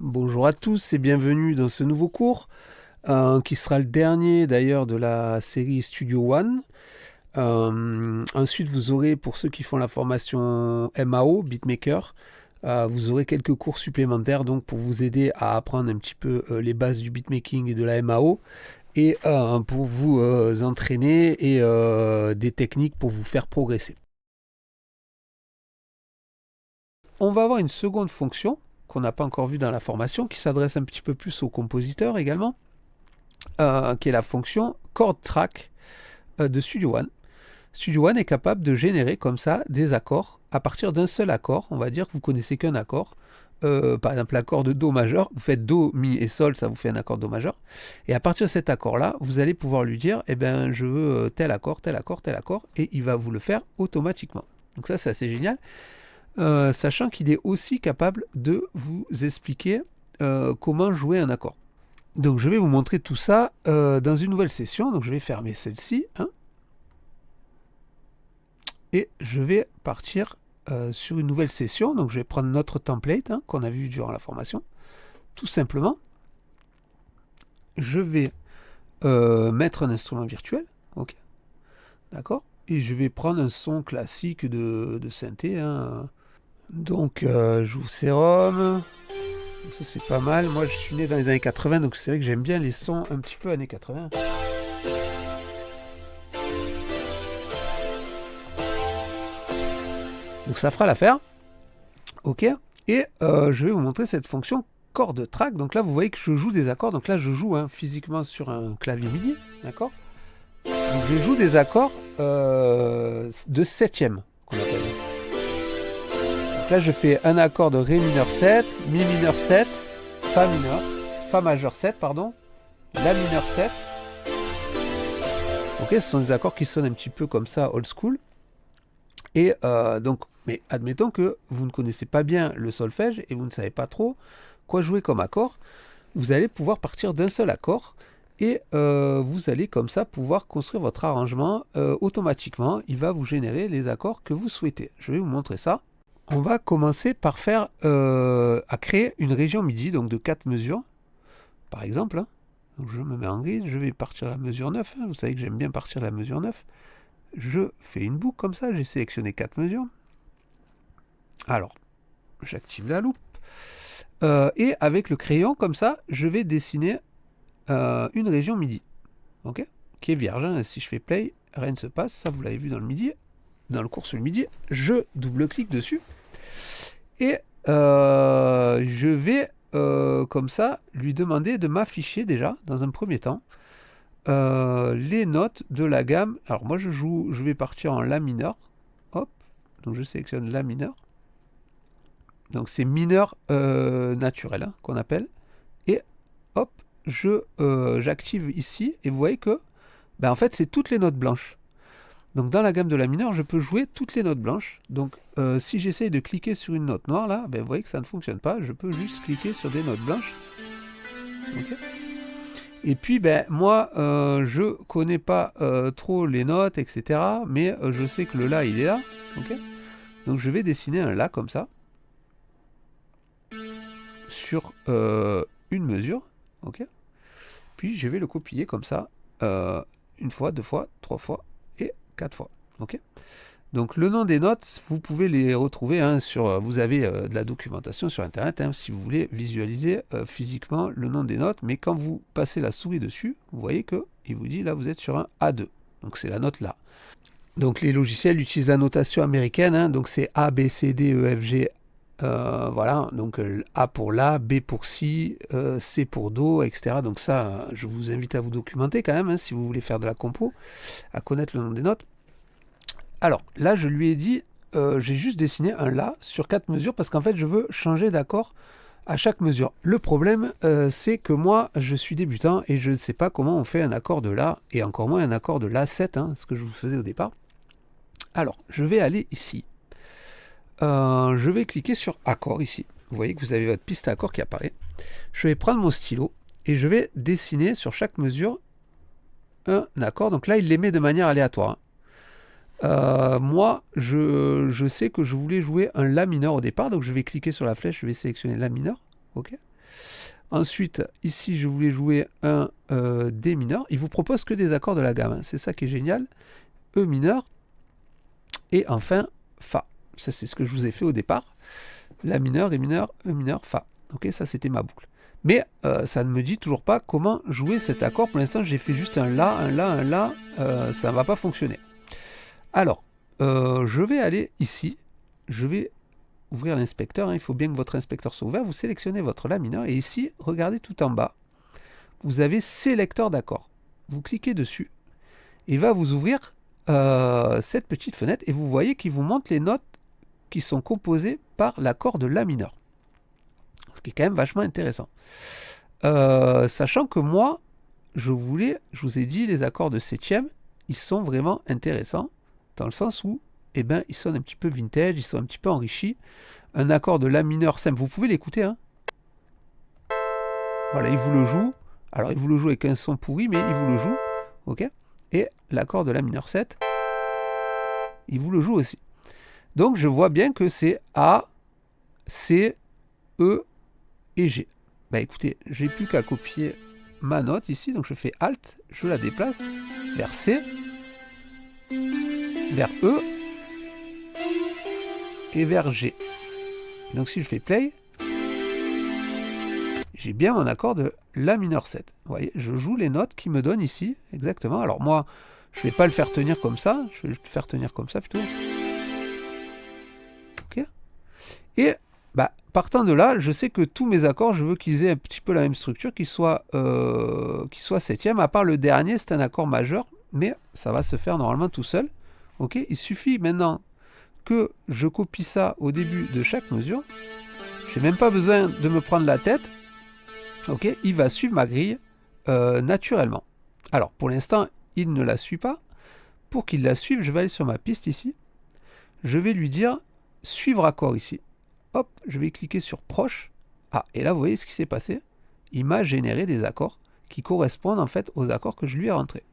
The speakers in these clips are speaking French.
Bonjour à tous et bienvenue dans ce nouveau cours qui sera le dernier d'ailleurs de la série Studio One. Ensuite vous aurez, pour ceux qui font la formation MAO, Beatmaker, vous aurez quelques cours supplémentaires donc pour vous aider à apprendre un petit peu les bases du beatmaking et de la MAO et pour vous entraîner et des techniques pour vous faire progresser. On va avoir une seconde fonction qu'on n'a pas encore vue dans la formation, qui s'adresse un petit peu plus aux compositeurs également, qui est la fonction chord track de Studio One. Studio One est capable de générer comme ça des accords à partir d'un seul accord. On va dire que vous connaissez qu'un accord. Par exemple, l'accord de Do majeur, vous faites Do, Mi et Sol, ça vous fait un accord Do majeur. Et à partir de cet accord-là, vous allez pouvoir lui dire, eh ben, je veux tel accord, tel accord, tel accord, et il va vous le faire automatiquement. Donc ça, c'est assez génial. Sachant qu'il est aussi capable de vous expliquer comment jouer un accord. Donc je vais vous montrer tout ça dans une nouvelle session. Donc je vais fermer celle-ci. Hein, et je vais partir sur une nouvelle session. Donc je vais prendre notre template qu'on a vu durant la formation. Tout simplement, je vais mettre un instrument virtuel. Ok, d'accord. Et je vais prendre un son classique de synthé. Hein. Donc j'ouvre Serum. Ça c'est pas mal. Moi je suis né dans les années 80, donc c'est vrai que j'aime bien les sons un petit peu années 80. Donc ça fera l'affaire. Ok. Et je vais vous montrer cette fonction chord track. Donc là vous voyez que je joue des accords. Donc là je joue physiquement sur un clavier MIDI. D'accord. Donc je joue des accords de septième qu'on appelle. Donc là je fais un accord de Ré mineur 7, Mi mineur 7, Fa majeur 7, pardon, La mineur 7. Ok, ce sont des accords qui sonnent un petit peu comme ça, old school. Et donc, mais admettons que vous ne connaissez pas bien le solfège et vous ne savez pas trop quoi jouer comme accord. Vous allez pouvoir partir d'un seul accord et vous allez comme ça pouvoir construire votre arrangement automatiquement. Il va vous générer les accords que vous souhaitez. Je vais vous montrer ça. On va commencer par faire à créer une région MIDI, donc de 4 mesures, par exemple. Hein. Donc je me mets en grid, je vais partir à la mesure 9. Hein. Vous savez que j'aime bien partir à la mesure 9. Je fais une boucle comme ça, j'ai sélectionné 4 mesures. Alors, j'active la loupe. Et avec le crayon, comme ça, je vais dessiner une région MIDI. Ok, qui est vierge. Hein. Si je fais play, rien ne se passe. Ça, vous l'avez vu dans le MIDI. Dans le cours sur le MIDI, je double-clique dessus. Et je vais, comme ça, lui demander de m'afficher déjà, dans un premier temps, les notes de la gamme. Alors moi je vais partir en La mineur. Hop, donc je sélectionne La mineur. Donc c'est mineur naturel hein, qu'on appelle. Et hop, j'active ici et vous voyez que ben, en fait c'est toutes les notes blanches. Donc dans la gamme de La mineur, je peux jouer toutes les notes blanches. Donc si j'essaye de cliquer sur une note noire là, ben, vous voyez que ça ne fonctionne pas. Je peux juste cliquer sur des notes blanches. Okay. Et puis, ben, moi, je connais pas trop les notes, etc. Mais je sais que le La, il est là. Okay, donc, je vais dessiner un La comme ça. Sur une mesure. Okay, puis, je vais le copier comme ça. Une fois, deux fois, trois fois et quatre fois. Okay, donc le nom des notes, vous pouvez les retrouver hein, sur. Vous avez de la documentation sur Internet hein, si vous voulez visualiser physiquement le nom des notes. Mais quand vous passez la souris dessus, vous voyez que il vous dit là vous êtes sur un A2. Donc c'est la note là. Donc les logiciels utilisent la notation américaine. Hein, donc c'est A, B, C, D, E, F, G. Voilà. Donc A pour La, B pour Si, C pour Do, etc. Donc ça, je vous invite à vous documenter quand même hein, si vous voulez faire de la compo, à connaître le nom des notes. Alors là, je lui ai dit, j'ai juste dessiné un La sur 4 mesures parce qu'en fait, je veux changer d'accord à chaque mesure. Le problème, c'est que moi, je suis débutant et je ne sais pas comment on fait un accord de La et encore moins un accord de La7, hein, ce que je vous faisais au départ. Alors, je vais aller ici. Je vais cliquer sur Accord ici. Vous voyez que vous avez votre piste à accord qui apparaît. Je vais prendre mon stylo et je vais dessiner sur chaque mesure un accord. Donc là, il les met de manière aléatoire. Hein. Moi, je sais que je voulais jouer un La mineur au départ, donc je vais cliquer sur la flèche, je vais sélectionner La mineur. Ok. Ensuite, ici, je voulais jouer un D mineur. Il vous propose que des accords de la gamme, hein. C'est ça qui est génial. E mineur. Et enfin, Fa. Ça, c'est ce que je vous ai fait au départ. La mineur, Ré mineur, E mineur, Fa. Ok, ça, c'était ma boucle. Mais ça ne me dit toujours pas comment jouer cet accord. Pour l'instant, j'ai fait juste un La, un La, un La. Ça ne va pas fonctionner. Alors, je vais aller ici. Je vais ouvrir l'inspecteur, hein. Il faut bien que votre inspecteur soit ouvert. Vous sélectionnez votre La mineur et ici, regardez tout en bas, vous avez sélecteur d'accords. Vous cliquez dessus et il va vous ouvrir cette petite fenêtre et vous voyez qu'il vous montre les notes qui sont composées par l'accord de La mineur. Ce qui est quand même vachement intéressant. Sachant que moi, je vous ai dit, les accords de septième, ils sont vraiment intéressants dans le sens où eh ben, ils sonnent un petit peu vintage, ils sont un petit peu enrichis. Un accord de La mineur simple, vous pouvez l'écouter, hein. Voilà, il vous le joue. Alors, il vous le joue avec un son pourri, mais il vous le joue. Ok. Et l'accord de La mineur 7, il vous le joue aussi. Donc, je vois bien que c'est A, C, E et G. Bah écoutez, j'ai plus qu'à copier ma note ici. Donc, je fais Alt, je la déplace vers C, vers E, et vers G. Donc si je fais play, j'ai bien mon accord de La mineur 7. Vous voyez, je joue les notes qui me donnent ici, exactement. Alors moi, je ne vais pas le faire tenir comme ça, je vais le faire tenir comme ça plutôt. Ok. Et bah, partant de là, je sais que tous mes accords, je veux qu'ils aient un petit peu la même structure, qu'ils soient septième, à part le dernier, c'est un accord majeur, mais ça va se faire normalement tout seul. Ok. Il suffit maintenant que je copie ça au début de chaque mesure. Je n'ai même pas besoin de me prendre la tête. Ok, il va suivre ma grille naturellement. Alors, pour l'instant, il ne la suit pas. Pour qu'il la suive, je vais aller sur ma piste ici. Je vais lui dire suivre accord ici. Hop, je vais cliquer sur proche. Ah, et là, vous voyez ce qui s'est passé. Il m'a généré des accords qui correspondent en fait aux accords que je lui ai rentrés.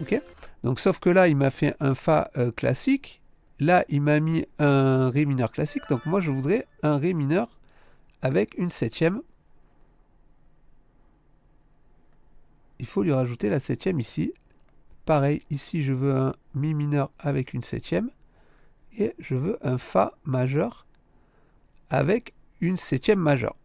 Ok. Donc, sauf que là, il m'a fait un Fa classique. Là, il m'a mis un Ré mineur classique. Donc, moi, je voudrais un Ré mineur avec une septième. Il faut lui rajouter la septième ici. Pareil, ici, je veux un Mi mineur avec une septième. Et je veux un Fa majeur avec une septième majeure.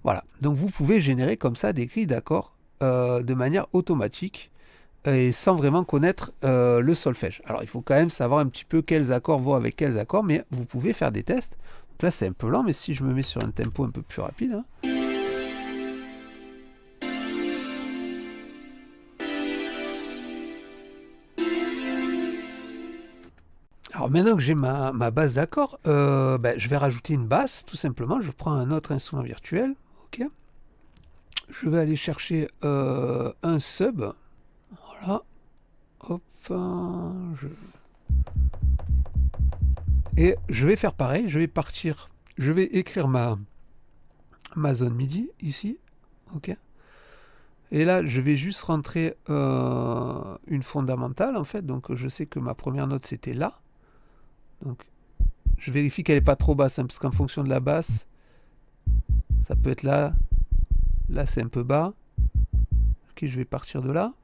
Voilà, donc vous pouvez générer comme ça des grilles d'accords de manière automatique et sans vraiment connaître le solfège. Alors il faut quand même savoir un petit peu quels accords vont avec quels accords, mais vous pouvez faire des tests. Donc là c'est un peu lent, mais si je me mets sur un tempo un peu plus rapide, hein. Alors maintenant que j'ai ma base d'accords, je vais rajouter une basse, tout simplement. Je prends un autre instrument virtuel. Ok. Je vais aller chercher un sub. Voilà. Hop. Et je vais faire pareil. Je vais partir. Je vais écrire ma zone MIDI ici. Ok. Et là, je vais juste rentrer une fondamentale en fait. Donc je sais que ma première note c'était là. Donc je vérifie qu'elle n'est pas trop basse, hein, parce qu'en fonction de la basse, ça peut être là. Là c'est un peu bas. Ok, je vais partir de là.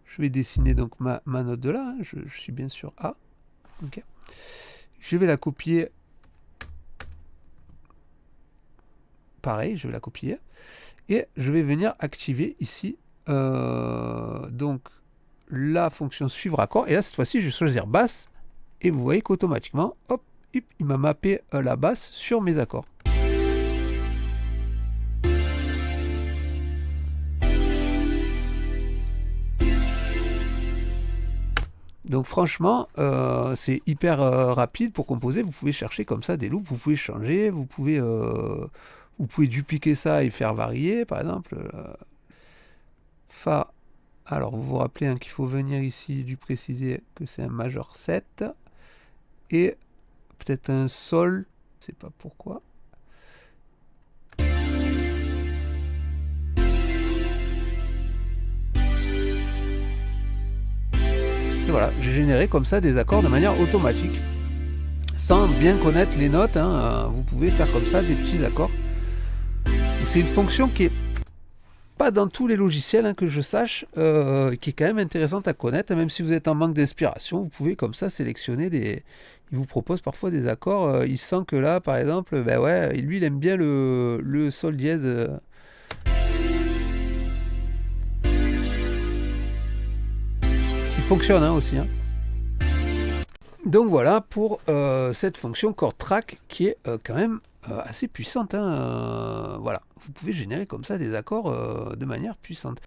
Je vais dessiner donc ma note de là. Hein. Je suis bien sûr A. Ok. Je vais la copier. Pareil, je vais la copier. Et je vais venir activer ici donc la fonction suivre accord. Et là, cette fois-ci, je vais choisir basse. Et vous voyez qu'automatiquement, hop, il m'a mappé la basse sur mes accords. Donc franchement, c'est hyper rapide pour composer. Vous pouvez chercher comme ça des loops, vous pouvez changer, vous pouvez dupliquer ça et faire varier. Par exemple, Fa Alors, vous vous rappelez hein, qu'il faut venir ici lui préciser que c'est un majeur 7 et peut-être un sol, je sais pas pourquoi. Et voilà, j'ai généré comme ça des accords de manière automatique. Sans bien connaître les notes, hein, vous pouvez faire comme ça des petits accords. C'est une fonction qui est pas dans tous les logiciels hein, que je sache, qui est quand même intéressante à connaître. Même si vous êtes en manque d'inspiration, vous pouvez comme ça sélectionner des... Il vous propose parfois des accords. Il sent que là, par exemple, ben ouais, lui, il aime bien le sol dièse. Il fonctionne hein, aussi. Hein. Donc voilà pour cette fonction chord track qui est quand même assez puissante. Hein, voilà, vous pouvez générer comme ça des accords de manière puissante.